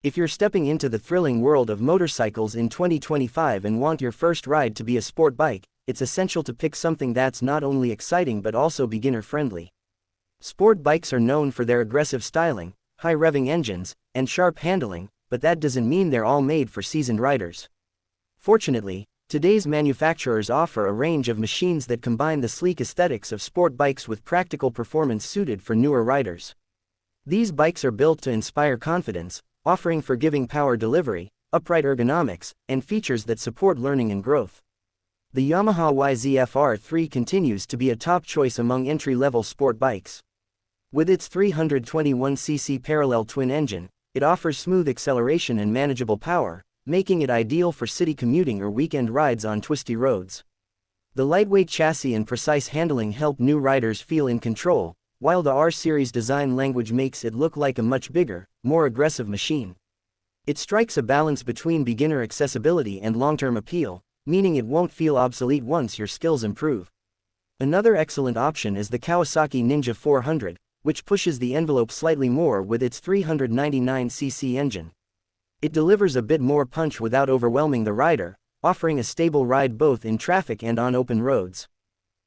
If you're stepping into the thrilling world of motorcycles in 2025 and want your first ride to be a sport bike, it's essential to pick something that's not only exciting but also beginner-friendly. Sport bikes are known for their aggressive styling, high-revving engines, and sharp handling, but that doesn't mean they're all made for seasoned riders. Fortunately, today's manufacturers offer a range of machines that combine the sleek aesthetics of sport bikes with practical performance suited for newer riders. These bikes are built to inspire confidence, offering forgiving power delivery, upright ergonomics, and features that support learning and growth. The Yamaha YZF R3 continues to be a top choice among entry-level sport bikes. With its 321cc parallel twin engine, it offers smooth acceleration and manageable power, making it ideal for city commuting or weekend rides on twisty roads. The lightweight chassis and precise handling help new riders feel in control, while the R-Series design language makes it look like a much bigger, more aggressive machine. It strikes a balance between beginner accessibility and long-term appeal, meaning it won't feel obsolete once your skills improve. Another excellent option is the Kawasaki Ninja 400, which pushes the envelope slightly more with its 399cc engine. It delivers a bit more punch without overwhelming the rider, offering a stable ride both in traffic and on open roads.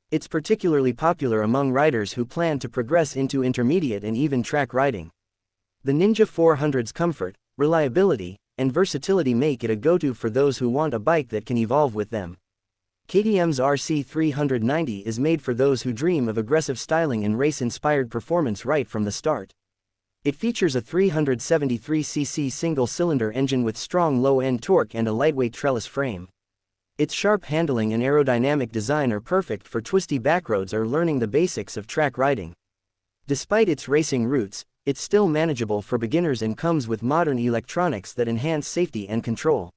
It's particularly popular among riders who plan to progress into intermediate and even track riding. The Ninja 400's comfort, reliability, and versatility make it a go-to for those who want a bike that can evolve with them. KTM's RC390 is made for those who dream of aggressive styling and race-inspired performance right from the start. It features a 373cc single-cylinder engine with strong low-end torque and a lightweight trellis frame. Its sharp handling and aerodynamic design are perfect for twisty backroads or learning the basics of track riding. Despite its racing roots, it's still manageable for beginners and comes with modern electronics that enhance safety and control.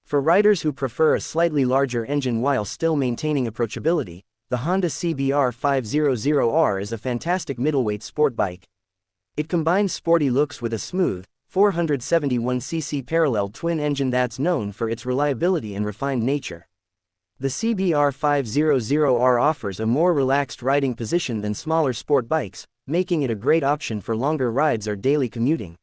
For riders who prefer a slightly larger engine while still maintaining approachability, the Honda CBR 500R is a fantastic middleweight sport bike. It combines sporty looks with a smooth, 471cc parallel twin engine that's known for its reliability and refined nature. The CBR 500R offers a more relaxed riding position than smaller sport bikes, making it a great option for longer rides or daily commuting.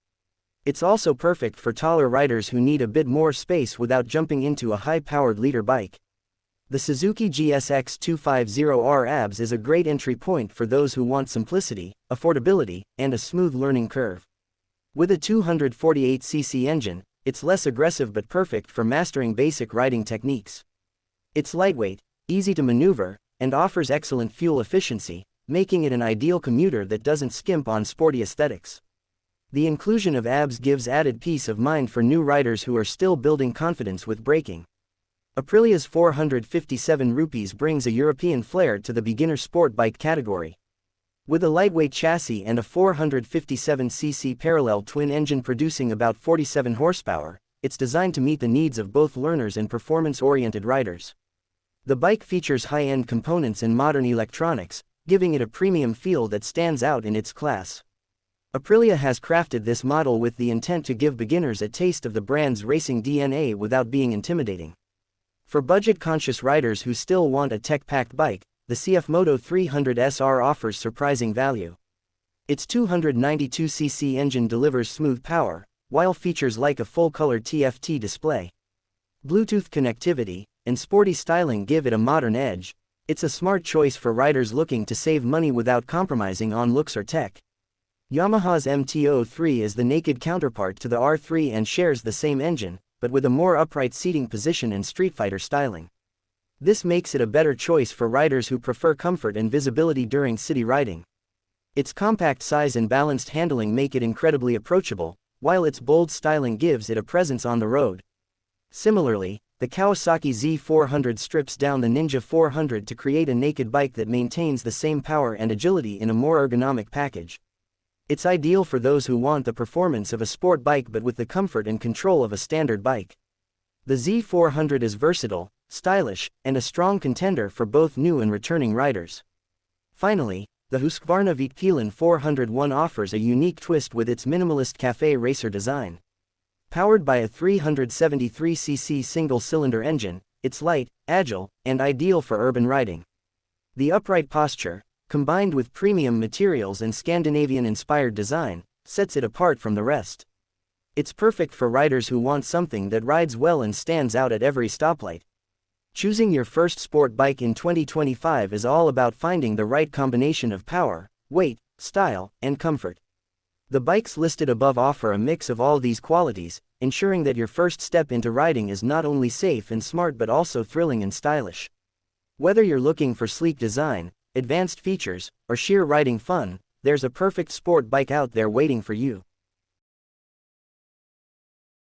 It's also perfect for taller riders who need a bit more space without jumping into a high-powered leader bike. The Suzuki GSX 250R ABS is a great entry point for those who want simplicity, affordability, and a smooth learning curve. With a 248cc engine, it's less aggressive but perfect for mastering basic riding techniques. It's lightweight, easy to maneuver, and offers excellent fuel efficiency, making it an ideal commuter that doesn't skimp on sporty aesthetics. The inclusion of ABS gives added peace of mind for new riders who are still building confidence with braking. Aprilia's 457 rupees brings a European flair to the beginner sport bike category. With a lightweight chassis and a 457cc parallel twin engine producing about 47 horsepower, it's designed to meet the needs of both learners and performance-oriented riders. The bike features high-end components and modern electronics, giving it a premium feel that stands out in its class. Aprilia has crafted this model with the intent to give beginners a taste of the brand's racing DNA without being intimidating. For budget-conscious riders who still want a tech-packed bike, the CFMoto 300SR offers surprising value. Its 292cc engine delivers smooth power, while features like a full-color TFT display, Bluetooth connectivity, and sporty styling give it a modern edge. It's a smart choice for riders looking to save money without compromising on looks or tech. Yamaha's MT-03 is the naked counterpart to the R3 and shares the same engine, but with a more upright seating position and street fighter styling. This makes it a better choice for riders who prefer comfort and visibility during city riding. Its compact size and balanced handling make it incredibly approachable, while its bold styling gives it a presence on the road. Similarly, the Kawasaki Z400 strips down the Ninja 400 to create a naked bike that maintains the same power and agility in a more ergonomic package. It's ideal for those who want the performance of a sport bike but with the comfort and control of a standard bike. The Z400 is versatile, stylish, and a strong contender for both new and returning riders. Finally, the Husqvarna Vitkelen 401 offers a unique twist with its minimalist cafe racer design. Powered by a 373cc single-cylinder engine, it's light, agile, and ideal for urban riding. The upright posture, combined with premium materials and Scandinavian-inspired design, sets it apart from the rest. It's perfect for riders who want something that rides well and stands out at every stoplight. Choosing your first sport bike in 2025 is all about finding the right combination of power, weight, style, and comfort. The bikes listed above offer a mix of all these qualities, ensuring that your first step into riding is not only safe and smart but also thrilling and stylish. Whether you're looking for sleek design, advanced features, or sheer riding fun, there's a perfect sport bike out there waiting for you.